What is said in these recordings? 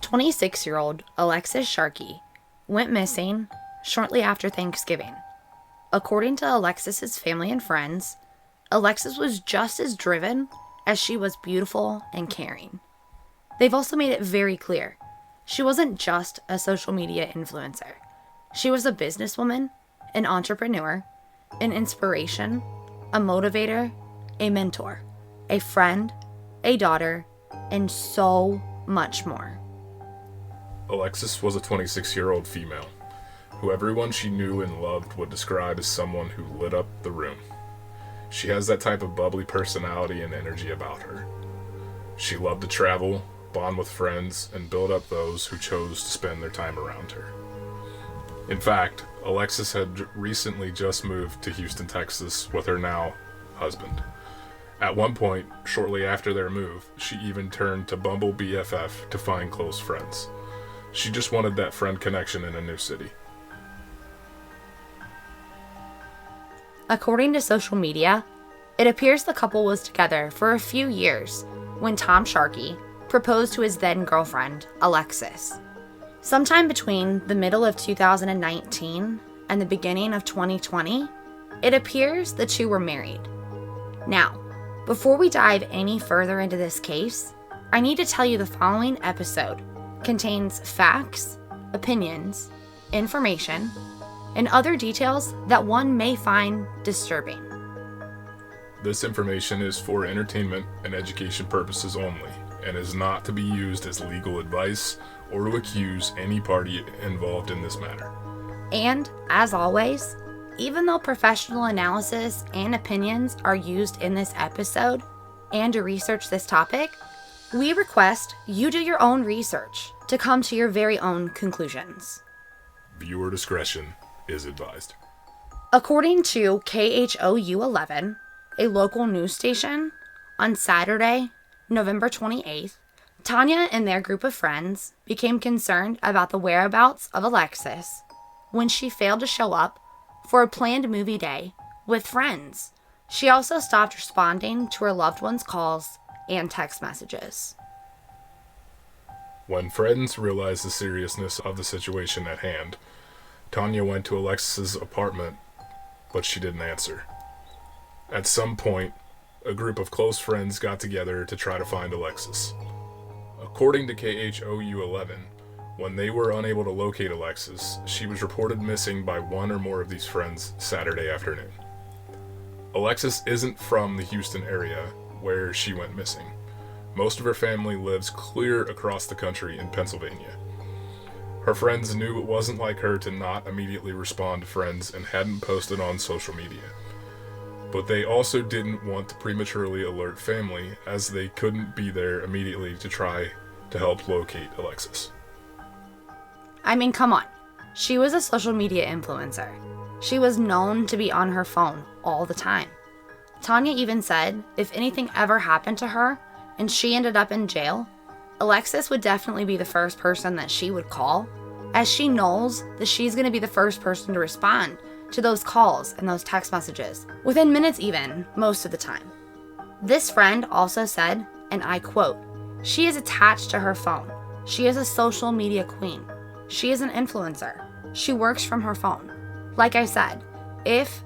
26-year-old Alexis Sharkey went missing shortly after Thanksgiving. According to Alexis's family and friends, Alexis was just as driven as she was beautiful and caring. They've also made it very clear she wasn't just a social media influencer. She was a businesswoman, an entrepreneur, an inspiration, a motivator, a mentor, a friend, a daughter, and so much more. Alexis was a 26-year-old female, who everyone she knew and loved would describe as someone who lit up the room. She has that type of bubbly personality and energy about her. She loved to travel, bond with friends, and build up those who chose to spend their time around her. In fact, Alexis had recently just moved to Houston, Texas with her now husband. At one point, shortly after their move, she even turned to Bumble BFF to find close friends. She just wanted that friend connection in a new city. According to social media, it appears the couple was together for a few years when Tom Sharkey proposed to his then-girlfriend, Alexis. Sometime between the middle of 2019 and the beginning of 2020, it appears the two were married. Now, before we dive any further into this case, I need to tell you the following episode contains facts, opinions, information, and other details that one may find disturbing. This information is for entertainment and education purposes only, and is not to be used as legal advice or to accuse any party involved in this matter. And, as always, even though professional analysis and opinions are used in this episode and to research this topic, we request you do your own research to come to your very own conclusions. Viewer discretion is advised. According to KHOU 11, a local news station, on Saturday, November 28th, Tanya and their group of friends became concerned about the whereabouts of Alexis when she failed to show up for a planned movie day with friends. She also stopped responding to her loved ones' calls and text messages. When friends realized the seriousness of the situation at hand, Tanya went to Alexis's apartment, but she didn't answer. At some point, a group of close friends got together to try to find Alexis. According to KHOU 11, when they were unable to locate Alexis, she was reported missing by one or more of these friends Saturday afternoon. Alexis isn't from the Houston area where she went missing. Most of her family lives clear across the country in Pennsylvania. Her friends knew it wasn't like her to not immediately respond to friends and hadn't posted on social media. But they also didn't want to prematurely alert family, as they couldn't be there immediately to try to help locate Alexis. I mean, come on. She was a social media influencer. She was known to be on her phone all the time. Tanya even said if anything ever happened to her and she ended up in jail, Alexis would definitely be the first person that she would call, as she knows that she's going to be the first person to respond to those calls and those text messages, within minutes even, most of the time. This friend also said, and I quote, "She is attached to her phone. She is a social media queen. She is an influencer. She works from her phone. Like I said, if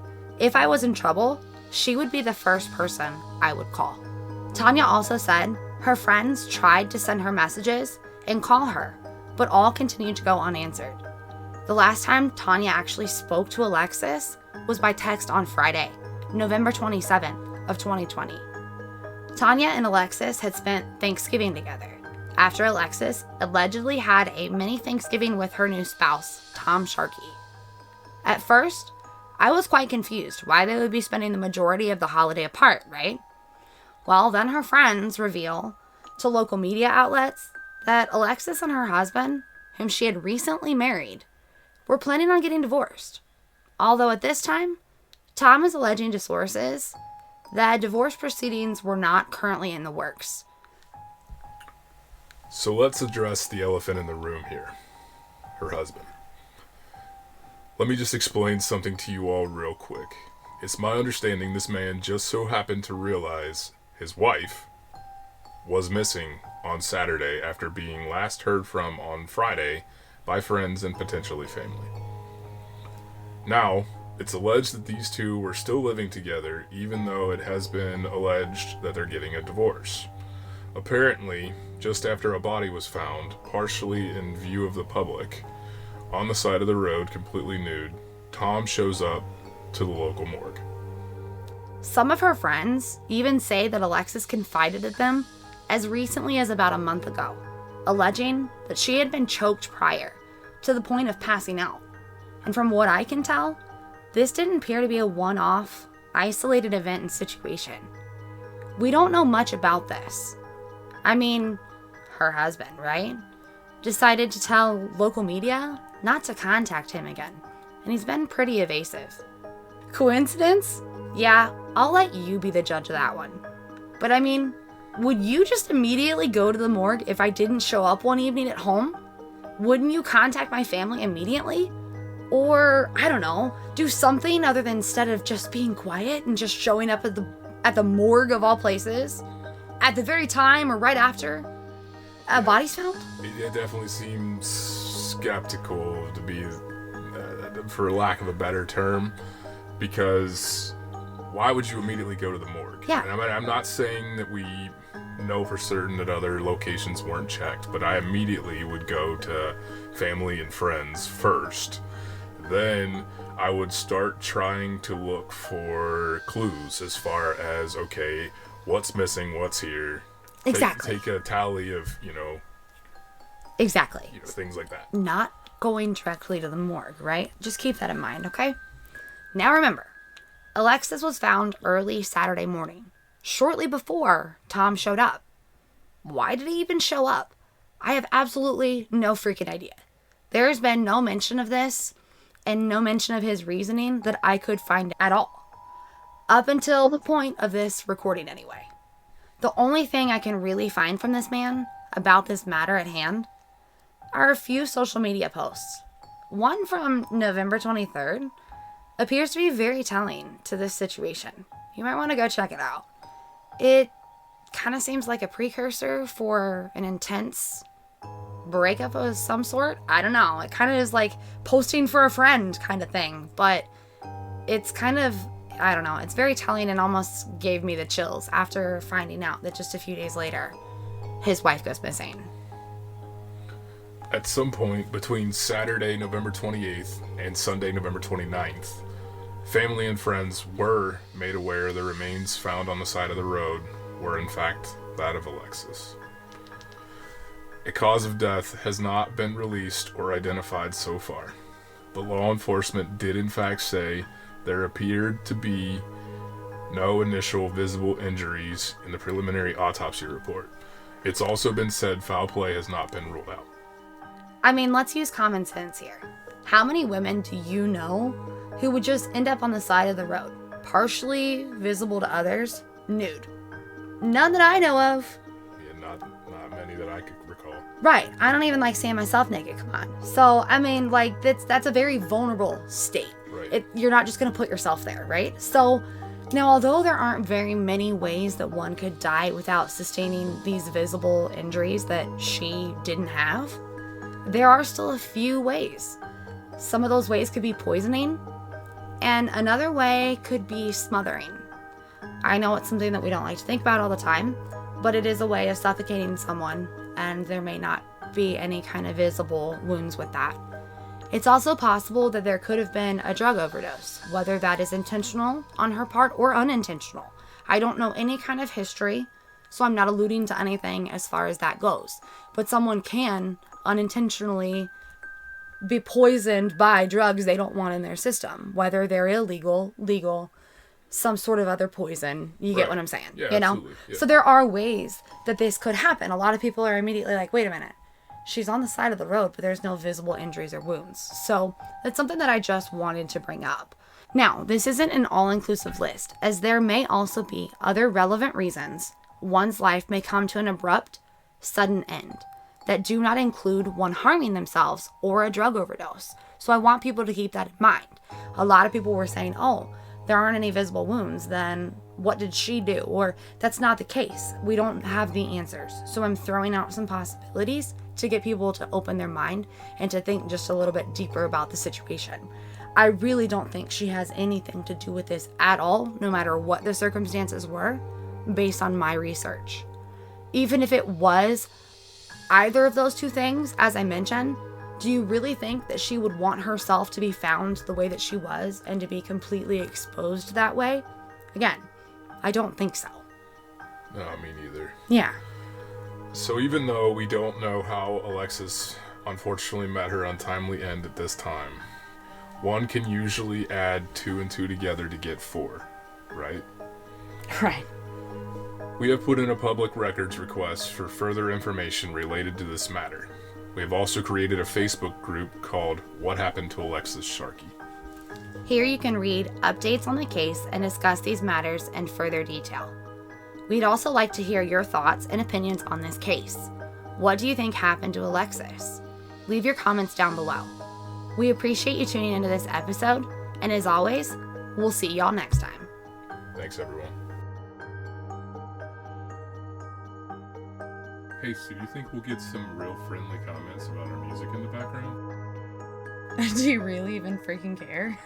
I was in trouble, she would be the first person I would call." Tanya also said her friends tried to send her messages and call her, but all continued to go unanswered. The last time Tanya actually spoke to Alexis was by text on Friday, November 27th of 2020. Tanya and Alexis had spent Thanksgiving together after Alexis allegedly had a mini Thanksgiving with her new spouse, Tom Sharkey. At first, I was quite confused why they would be spending the majority of the holiday apart, right? Well, then her friends reveal to local media outlets that Alexis and her husband, whom she had recently married, were planning on getting divorced. Although at this time, Tom is alleging to sources that divorce proceedings were not currently in the works. So let's address the elephant in the room here, her husband. Let me just explain something to you all real quick. It's my understanding this man just so happened to realize his wife was missing on Saturday after being last heard from on Friday by friends and potentially family. Now, it's alleged that these two were still living together, even though it has been alleged that they're getting a divorce. Apparently, just after a body was found, partially in view of the public, on the side of the road, completely nude, Tom shows up to the local morgue. Some of her friends even say that Alexis confided in them as recently as about a month ago, alleging that she had been choked prior, to the point of passing out. And from what I can tell, this didn't appear to be a one-off, isolated event and situation. We don't know much about this. I mean, her husband, right? Decided to tell local media not to contact him again, and he's been pretty evasive. Coincidence? Yeah, I'll let you be the judge of that one. But I mean, would you just immediately go to the morgue if I didn't show up one evening at home? Wouldn't you contact my family immediately? Or, I don't know, do something other than instead of just being quiet and just showing up at the morgue of all places at the very time or right after a body's found? It definitely seems skeptical, to be, for lack of a better term, because why would you immediately go to the morgue? Yeah. And I'm not saying that we know for certain that other locations weren't checked, but I immediately would go to family and friends first. Then I would start trying to look for clues as far as, okay, what's missing, what's here. Exactly. Take a tally of, Exactly. Things like that. Not going directly to the morgue, right? Just keep that in mind, okay? Now remember, Alexis was found early Saturday morning, shortly before Tom showed up. Why did he even show up? I have absolutely no freaking idea. There has been no mention of this and no mention of his reasoning that I could find at all. Up until the point of this recording anyway. The only thing I can really find from this man about this matter at hand are a few social media posts. One from November 23rd appears to be very telling to this situation. You might want to go check it out. It kind of seems like a precursor for an intense breakup of some sort. I don't know. It kind of is like posting for a friend kind of thing, but it's kind of, I don't know. It's very telling and almost gave me the chills after finding out that just a few days later, his wife goes missing. At some point between Saturday, November 28th and Sunday, November 29th, family and friends were made aware the remains found on the side of the road were in fact that of Alexis. A cause of death has not been released or identified so far, but law enforcement did in fact say there appeared to be no initial visible injuries in the preliminary autopsy report. It's also been said foul play has not been ruled out. I mean, let's use common sense here. How many women do you know who would just end up on the side of the road, partially visible to others, nude? None that I know of. Yeah, not many that I could recall. Right. I don't even like seeing myself naked. Come on. So, I mean, like, that's a very vulnerable state. Right. You're not just going to put yourself there, right? So, now, although there aren't very many ways that one could die without sustaining these visible injuries that she didn't have, there are still a few ways. Some of those ways could be poisoning, and another way could be smothering. I know it's something that we don't like to think about all the time, but it is a way of suffocating someone, and there may not be any kind of visible wounds with that. It's also possible that there could have been a drug overdose, whether that is intentional on her part or unintentional. I don't know any kind of history, so I'm not alluding to anything as far as that goes. But someone can unintentionally be poisoned by drugs they don't want in their system, whether they're illegal, legal, some sort of other poison. You get what I'm saying? Yeah, you know? absolutely. Yeah. So there are ways that this could happen. A lot of people are immediately like, wait a minute. She's on the side of the road, but there's no visible injuries or wounds. So that's something that I just wanted to bring up. Now, this isn't an all-inclusive list, as there may also be other relevant reasons one's life may come to an abrupt, sudden end that do not include one harming themselves or a drug overdose. So I want people to keep that in mind. A lot of people were saying, oh, there aren't any visible wounds, then what did she do? Or that's not the case. We don't have the answers. So I'm throwing out some possibilities to get people to open their mind and to think just a little bit deeper about the situation. I really don't think she has anything to do with this at all, no matter what the circumstances were, based on my research. Even if it was either of those two things, as I mentioned, do you really think that she would want herself to be found the way that she was and to be completely exposed that way? Again, I don't think so. No, me neither. Yeah. So even though we don't know how Alexis unfortunately met her untimely end at this time, one can usually add 2 and 2 together to get 4, right? Right. We have put in a public records request for further information related to this matter. We have also created a Facebook group called What Happened to Alexis Sharkey. Here you can read updates on the case and discuss these matters in further detail. We'd also like to hear your thoughts and opinions on this case. What do you think happened to Alexis? Leave your comments down below. We appreciate you tuning into this episode, and as always, we'll see y'all next time. Thanks, everyone. Hey, so do you think we'll get some real friendly comments about our music in the background? Do you really even freaking care?